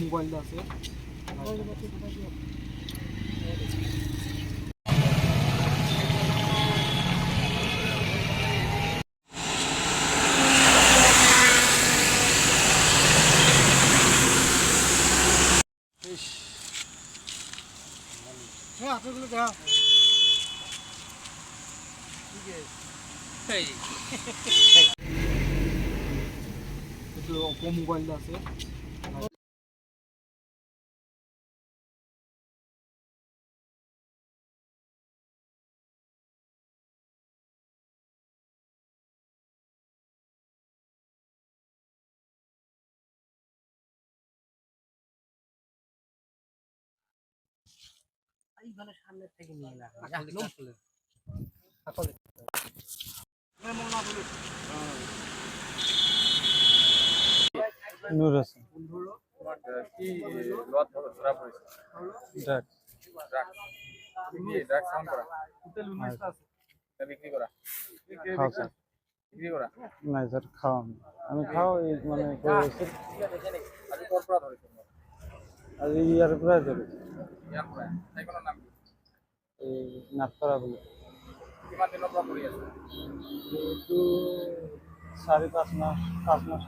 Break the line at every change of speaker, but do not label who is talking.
mobile আছে আপনাগুলো দেখা mobile আছে
এইখানে সামনে থেকে নিয়ে না
নূর হাসান
কি লট ধরা পড়েছে
ড্রাগস
ড্রাগস কি ড্রাগস সাউন্ড করা হোটেল 19 আছে এটা বিক্রি করা
খাও স্যার
বিক্রি করা
না স্যার খাওয়া আমি খাও মানে করেছি
আগে কর্পোরা ধরেছে
আর ইয়ার প্রায় ধরেছি
ইয়ার পরে তাই কোন নাম কি
এই নাটকরা বলে
কিমান দিনৰ পৰা কৰি আছে
কিন্তু 5.5 মাস 5 মাস